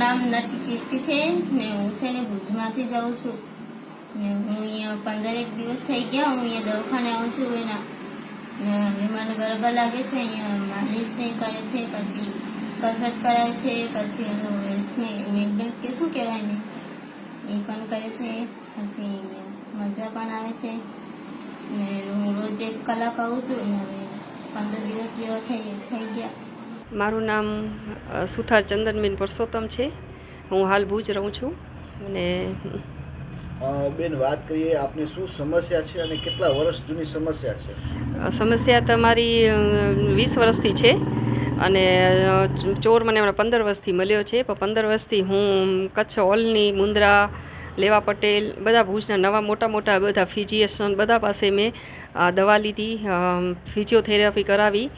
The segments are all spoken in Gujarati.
નામ નટી કીર્તિ છે ને હું છે ને ભુજમાંથી જાઉં છું ને હું અહીંયા 15 દિવસ થઈ ગયા હું અહીંયા દવાખાને આવું છું એના ને મને બરાબર લાગે છે અહીંયા માલિશ નહીં કરે છે પછી કસરત કરાવે છે પછી એનું હેલ્થ મેગ્નેટ કે શું કહેવાય ને એ પણ કરે છે પછી મજા પણ આવે છે ને હું રોજ 1 કલાક આવું છું ને હવે 15 દિવસ જેવા થઈ ગયા. મારું નામ સુથાર ચંદનબેન પરસોત્તમ છે. હું હાલ ભુજ રહું છું. અને બેન વાત કરીએ આપની શું સમસ્યા છે અને કેટલા વર્ષ જૂની સમસ્યા છે? સમસ્યા તમારી 20 વર્ષથી છે અને ચોર મને હમણાં 15 વર્ષથી મળ્યો છે. પણ 15 વર્ષથી હું કચ્છ હોલની મુંદ્રા લેવા પટેલ બધા ભુજના નવા મોટા બધા ફિઝિશિયન બધા પાસે મેં દવા લીધી, ફિઝિયોથેરાપી કરાવી.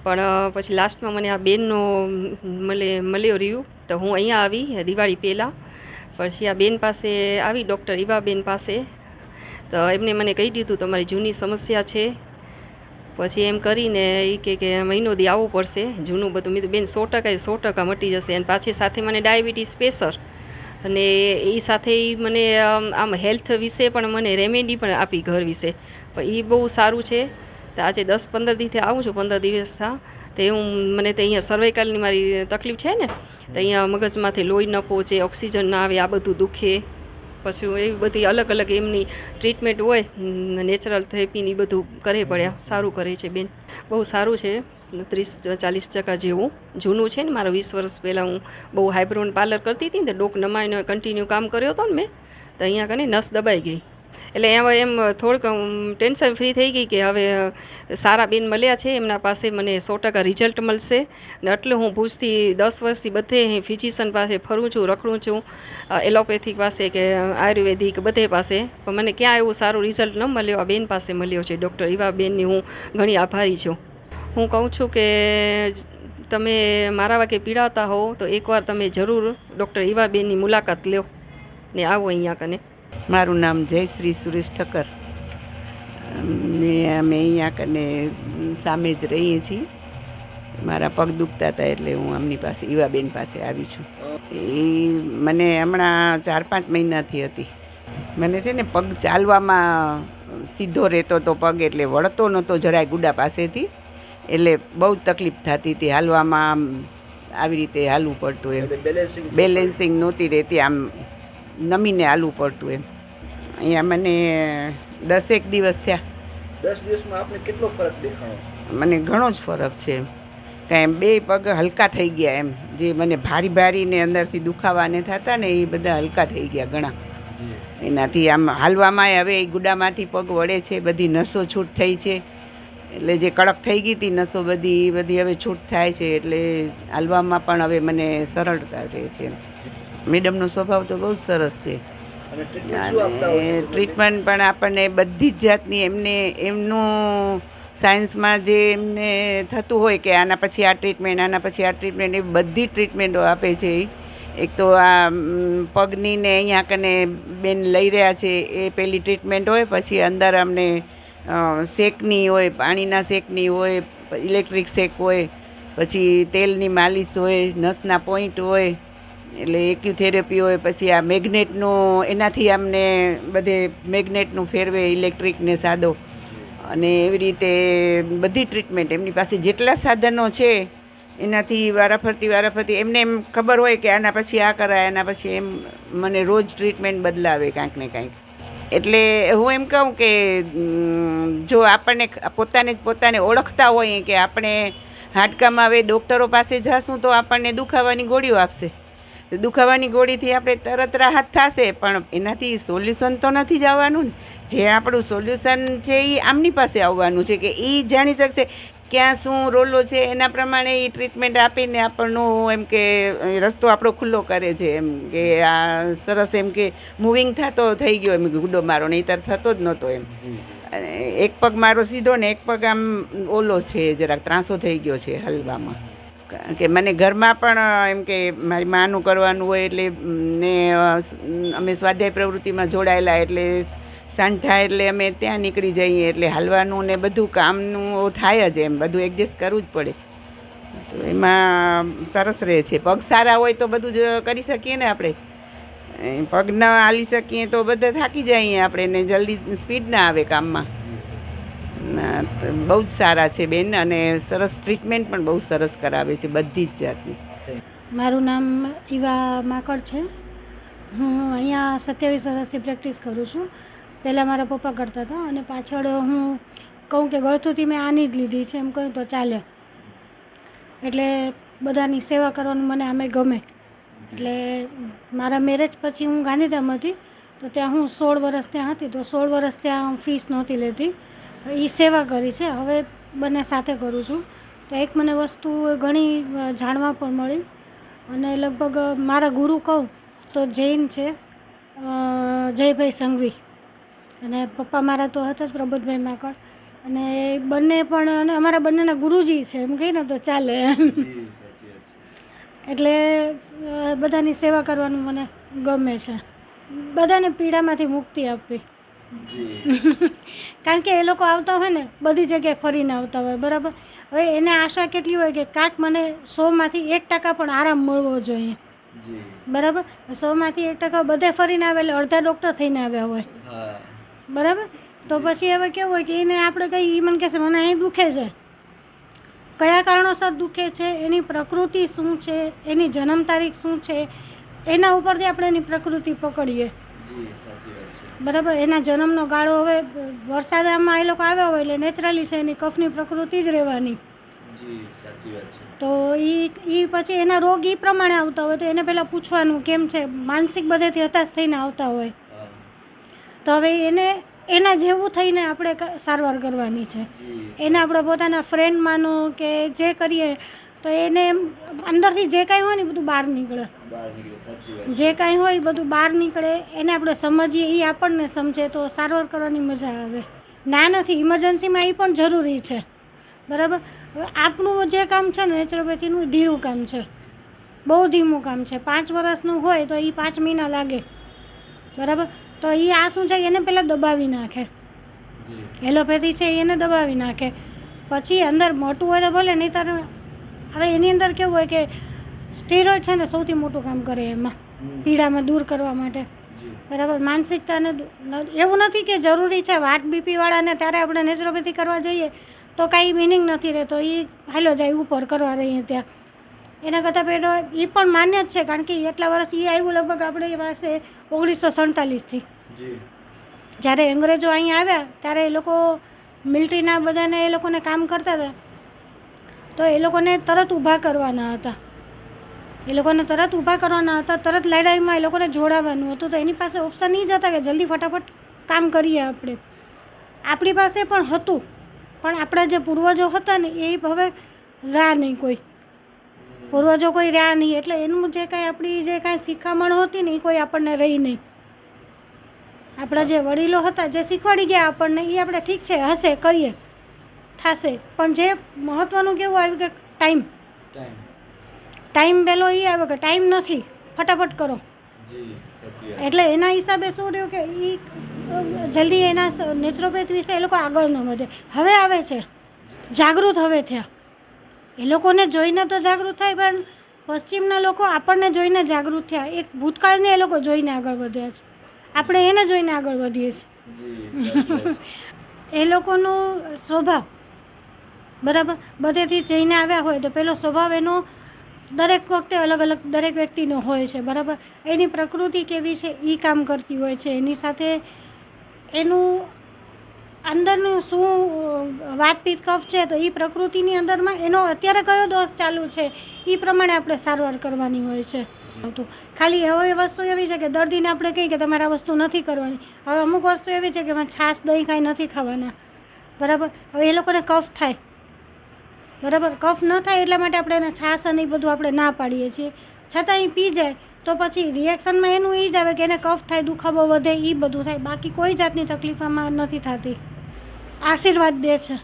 પણ પછી લાસ્ટમાં મને આ બેનનો મળ્યો રહ્યું તો હું અહીંયા આવી દિવાળી પહેલાં. પછી આ બેન પાસે આવી, ડૉક્ટર ઈવાબેન પાસે. તો એમને મને કહી દીધું તમારી જૂની સમસ્યા છે. પછી એમ કરીને એ કે મહિનો દી આવવું પડશે, જૂનું બધું. મેં તો બેન 100% મટી જશે. અને પાછી સાથે મને ડાયાબિટીસ, પ્રેશર અને એ સાથે મને આમ હેલ્થ વિશે પણ મને રેમેડી પણ આપી ઘર વિશે. પણ એ બહુ સારું છે. તો આજે 10-15 દિવસથી આવું છું, 15 દિવસ થયા. તો મને તો અહીંયા સર્વાઇકલની મારી તકલીફ છે ને, તો અહીંયા મગજમાંથી લોહી ન પહોંચે, ઓક્સિજન ના આવે, આ બધું દુખે. પછી એવી બધી અલગ એમની ટ્રીટમેન્ટ હોય, નેચરલ થેરાપીની બધું કરે પડ્યા. સારું કરે છે બેન, બહુ સારું છે. 30-40% જેવું જૂનું છે ને. મારા 20 વર્ષ પહેલાં હું બહુ હાઇબ્રોન પાર્લર કરતી હતી ને, ડોક નમાઈને કન્ટિન્યુ કામ કર્યો હતો ને મેં, તો અહીંયા કને નસ દબાઈ ગઈ. એટલે એમ થોડુંક ટેન્શન ફ્રી થઈ ગઈ કે હવે સારા બેન મળ્યા છે, એમના પાસે મને 100% રિઝલ્ટ મળશે. ને એટલે હું ભુજથી 10 વર્ષથી બધે ફિઝિશિયન પાસે ફરું છું, રખડું છું, એલોપેથિક પાસે કે આયુર્વેદિક બધે પાસે. પણ મને ક્યાં એવું સારું રિઝલ્ટ ન મળ્યો. આ બેન પાસે મળ્યો છે, ડૉક્ટર ઈવાબેનની હું ઘણી આભારી છું. હું કહું છું કે તમે મારા વાગે પીડાતા હો તો એકવાર તમે જરૂર ડૉક્ટર ઈવાબેનની મુલાકાત લો ને આવો અહીંયા કને. મારું નામ જયશ્રી સુરેશ ઠક્કર ને અમે અહીંયા કને સામે જ રહીએ છીએ. મારા પગ દુખતા હતા એટલે હું એમની પાસે ઈવાબેન પાસે આવી છું. એ મને હમણાં 4-5 મહિનાથી હતી. મને છે ને પગ ચાલવામાં સીધો રહેતો હતો પગ, એટલે વળતો નહોતો જરાય ગુડા પાસેથી. એટલે બહુ તકલીફ થતી હતી હાલવામાં. આવી રીતે હાલવું પડતું એમ, બેલેન્સિંગ નહોતી રહેતી, આમ નમીને હાલવું પડતું એમ. અહીંયા મને 10 દિવસ થયા. 10 દિવસમાં આપને કેટલો ફરક દેખાણો? મને ઘણો જ ફરક છે એમ. કાંઈ એમ 2 પગ હલકા થઈ ગયા એમ. જે મને ભારી ને અંદરથી દુખાવાને થતા ને એ બધા હલકા થઈ ગયા ઘણા. એનાથી આમ હાલવામાં હવે ગુડામાંથી પગ વળે છે, બધી નસો છૂટ થઈ છે. એટલે જે કડક થઈ ગઈ હતી નસો બધી હવે છૂટ થાય છે. એટલે હાલવામાં પણ હવે મને સરળતા છે. મેડમનો સ્વભાવ તો બહુ સરસ છે. અને ટ્રીટમેન્ટ પણ આપણને બધી જ જાતની એમનું સાયન્સમાં જે એમને થતું હોય કે આના પછી આ ટ્રીટમેન્ટ એ બધી ટ્રીટમેન્ટો આપે છે. એક તો આ પગની ને અહીંયા કને બેન લઈ રહ્યા છે એ પહેલી ટ્રીટમેન્ટ હોય. પછી અંદર અમને શેકની હોય, પાણીના શેકની હોય, ઇલેક્ટ્રિક શેક હોય, પછી તેલની માલિશ હોય, નસના પોઈન્ટ હોય, એટલે એક્યુથેરાપી હોય. પછી આ મેગ્નેટનું, એનાથી અમને બધે મેગ્નેટનું ફેરવે, ઇલેક્ટ્રિક ને સાદો. અને એવી રીતે બધી ટ્રીટમેન્ટ એમની પાસે જેટલા સાધનો છે એનાથી વારાફરતી એમને એમ ખબર હોય કે આના પછી આ કરાય, આના પછી એમ. મને રોજ ટ્રીટમેન્ટ બદલાવે કાંઈક ને કાંઈક. એટલે હું એમ કહું કે જો આપણને પોતાને ઓળખતા હોય કે આપણે હાડકામાં હવે ડૉક્ટરો પાસે જઈશું તો આપણને દુખાવાની ગોળીઓ આપશે. તો દુખાવાની ગોળીથી આપણે તરત રાહત થશે, પણ એનાથી સોલ્યુશન તો નથી જ આવવાનું ને. જે આપણું સોલ્યુશન છે એ આમની પાસે આવવાનું છે કે એ જાણી શકશે ક્યાં શું રોલો છે, એના પ્રમાણે એ ટ્રીટમેન્ટ આપીને આપણનું એમ કે રસ્તો આપણો ખુલ્લો કરે છે. એમ કે આ સરસ એમ કે મૂવિંગ થતો થઈ ગયો એમ, ગુડો મારો નહીંતર થતો જ નહોતો એમ. એક પગ મારો સીધો ને એક પગ આમ ઓલો છે, જરાક ત્રાસો થઈ ગયો છે હલવામાં. કારણ કે મને ઘરમાં પણ એમ કે મારી માનું કરવાનું હોય એટલે ને અમે સ્વાધ્યાય પ્રવૃત્તિમાં જોડાયેલા, એટલે સાંજ થાય એટલે અમે ત્યાં નીકળી જઈએ. એટલે હાલવાનું ને બધું કામનું થાય જ એમ, બધું એડજસ્ટ કરવું જ પડે. તો એમાં સરસ રહે છે. પગ સારા હોય તો બધું જ કરી શકીએ ને આપણે. પગ ન હાલી શકીએ તો બધા થાકી જઈએ આપણે ને જલ્દી સ્પીડ ના આવે કામમાં. ના તો બહુ જ સારા છે બેન, અને સરસ ટ્રીટમેન્ટ પણ બહુ સરસ કરાવે છે બધી જ જાતની. મારું નામ ઈવા માકડ છે. હું અહીંયા 27 વર્ષથી પ્રેક્ટિસ કરું છું. પહેલાં મારા પપ્પા કરતા હતા અને પાછળ હું કહું કે ગળથુથી મેં આની જ લીધી છે એમ કહું તો ચાલે. એટલે બધાની સેવા કરવાનું મને આમે ગમે. એટલે મારા મેરેજ પછી હું ગાંધીધામ હતી તો ત્યાં હું 16 વર્ષ ત્યાં હતી, તો 16 વર્ષ ત્યાં ફીસ નહોતી લેતી. એ સેવા કરી છે. હવે બંને સાથે કરું છું તો એક મને વસ્તુ ઘણી જાણવા પણ મળી. અને લગભગ મારા ગુરુ કહું તો જૈન છે, જયભાઈ સંઘવી, અને પપ્પા મારા તો હતા જ પ્રબોધભાઈ માકડ, અને બંને પણ અને અમારા બંનેના ગુરુજી છે એમ કહીને તો ચાલે. એટલે બધાની સેવા કરવાનું મને ગમે છે. બધાને પીડામાંથી મુક્તિ આપવી. કારણ કે એ લોકો આવતા હોય ને બધી જગ્યાએ ફરીને આવતા હોય, બરાબર. હવે એને આશા કેટલી હોય કે કાંઈક મને 100માંથી 1% પણ આરામ મળવો જોઈએ, બરાબર. 100માંથી 1% બધે ફરીને આવે એટલે અડધા ડૉક્ટર થઈને આવ્યા હોય, બરાબર. તો પછી હવે કેવું હોય કે એને આપણે કંઈ એ મને કહેશે મને અહીં દુખે છે, કયા કારણોસર દુખે છે, એની પ્રકૃતિ શું છે, એની જન્મ તારીખ શું છે, એના ઉપરથી આપણે એની પ્રકૃતિ પકડીએ, બરાબર. એના જન્મનો ગાળો હવે વરસાદમાં એ લોકો આવ્યા હોય એટલે નેચરલી છે એની કફની પ્રકૃતિ જ રહેવાની. તો એ પછી એના રોગ એ પ્રમાણે આવતા હોય તો એને પહેલાં પૂછવાનું કેમ છે. માનસિક બધેથી હતાશ થઈને આવતા હોય તો હવે એને એના જેવું થઈને આપણે સારવાર કરવાની છે. એને આપણે પોતાના ફ્રેન્ડ માનો કે જે કરીએ તો એને અંદરથી જે કાંઈ હોય ને બધું બહાર નીકળે. જે કાંઈ હોય બધું બહાર નીકળે. એને આપણે સમજીએ, એ આપણને સમજે તો સારવાર કરવાની મજા આવે. ના નથી, ઇમરજન્સીમાં એ પણ જરૂરી છે, બરાબર. હવે આપણું જે કામ છે ને નેચરોપેથીનું ધીરું કામ છે, બહુ ધીમું કામ છે. 5 વર્ષનું હોય તો એ 5 મહિના લાગે, બરાબર. તો એ આ શું છે એને પહેલાં દબાવી નાખે. એલોપેથી છે એને દબાવી નાખે, પછી અંદર મોટું હોય તો ભલે, નહીં તારે હવે એની અંદર કેવું હોય કે સ્ટેરોઇડ છે ને સૌથી મોટું કામ કરે એમાં પીડામાં દૂર કરવા માટે, બરાબર. માનસિકતાને એવું નથી કે જરૂરી છે વાટ બીપીવાળાને ત્યારે આપણે નેચરોપેથી કરવા જઈએ તો કાંઈ મિનિંગ નથી રહેતો. એ હાલો જાય ઉપર કરવા રહીએ ત્યાં. એના કરતાં પેલો એ પણ માન્ય જ છે, કારણ કે એટલા વર્ષ એ આવ્યું લગભગ આપણે પાસે 1947થી. જ્યારે અંગ્રેજો અહીંયા આવ્યા ત્યારે એ લોકો મિલિટરીના બધાને એ લોકોને કામ કરતા હતા તો એ લોકોને તરત ઊભા કરવાના હતા. તરત લડાઈમાં એ લોકોને જોડાવાનું હતું. તો એની પાસે ઓપ્શન એ જ હતા કે જલ્દી ફટાફટ કામ કરીએ આપણે. આપણી પાસે પણ હતું, પણ આપણા જે પૂર્વજો હતા ને એ હવે રહ્યા નહીં, કોઈ પૂર્વજો કોઈ રહ્યા નહીં. એટલે એનું જે કાંઈ આપણી જે કાંઈ શિખામણ હતી ને એ કોઈ આપણને રહી નહીં. આપણા જે વડીલો હતા જે શીખવાડી ગયા આપણને એ આપણે ઠીક છે હશે કરીએ થશે, પણ જે મહત્ત્વનું કેવું આવ્યું કે ટાઈમ પહેલો એ આવ્યો કે ટાઈમ નથી, ફટાફટ કરો. એટલે એના હિસાબે શું રહ્યું કે એ જલ્દી એના નેચરોપેથી વિશે એ લોકો આગળ ન વધે. હવે આવે છે જાગૃત, હવે થયા. એ લોકોને જોઈને તો જાગૃત થાય, પણ પશ્ચિમના લોકો આપણને જોઈને જાગૃત થયા. એક ભૂતકાળને એ લોકો જોઈને આગળ વધ્યા છે, આપણે એને જોઈને આગળ વધીએ છીએ. એ લોકોનો સ્વભાવ, બરાબર, બધેથી જઈને આવ્યા હોય તો પેલો સ્વભાવ એનો દરેક વખતે અલગ અલગ દરેક વ્યક્તિનો હોય છે, બરાબર. એની પ્રકૃતિ કેવી છે એ કામ કરતી હોય છે. એની સાથે એનું અંદરનું શું વાતપીત કફ છે તો એ પ્રકૃતિની અંદરમાં એનો અત્યારે કયો દોષ ચાલુ છે એ પ્રમાણે આપણે સારવાર કરવાની હોય છે. તો ખાલી હવે વસ્તુ એવી છે કે દર્દીને આપણે કહીએ કે તમારે આ વસ્તુ નથી કરવાની. હવે અમુક વસ્તુ એવી છે કે છાશ દહીં કાંઈ નથી ખાવાના, બરાબર. હવે એ લોકોને કફ થાય, બરાબર. કફ ન થાય એટલા માટે આપણે એને છાશ અને એ બધું આપણે ના પાડીએ છીએ, છતાં એ પી જાય તો પછી રિએક્શનમાં એનું એ જ આવે કે એને કફ થાય, દુખાવો વધે, એ બધું થાય. બાકી કોઈ જાતની તકલીફ આમાં નથી થતી. આશીર્વાદ દે છે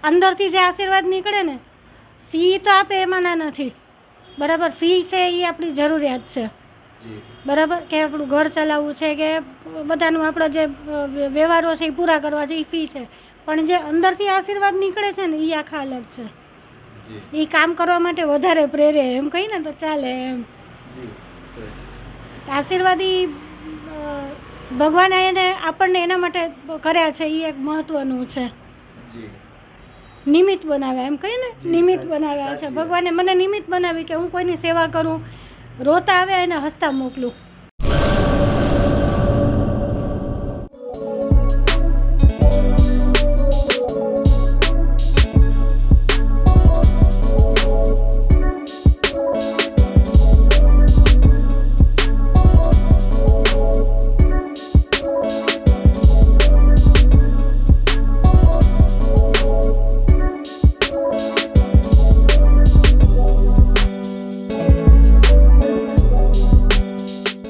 અંદરથી, જે આશીર્વાદ નીકળે ને ફી તો આપે એમાં ના નથી, બરાબર. ફી છે એ આપણી જરૂરિયાત છે, બરાબર. કે આપણું ઘર ચલાવવું છે કે બધાનું આપણા જે વ્યવહારો છે એ પૂરા કરવા છે એ ફી છે, પણ જે અંદરથી આશીર્વાદ નીકળે છે ને એ આખા અલગ છે. એ કામ કરવા માટે વધારે પ્રેરે એમ કહી ને તો ચાલે એમ. આશીર્વાદી ભગવાને એને આપણને એના માટે કર્યા છે, એ એક મહત્વનું છે. નિમિત્ત બનાવ્યા એમ કહી ને, નિમિત્ત બનાવ્યા છે ભગવાને. મને નિમિત્ત બનાવી કે હું કોઈની સેવા કરું, રોતા આવે એને હસતા મોકલું.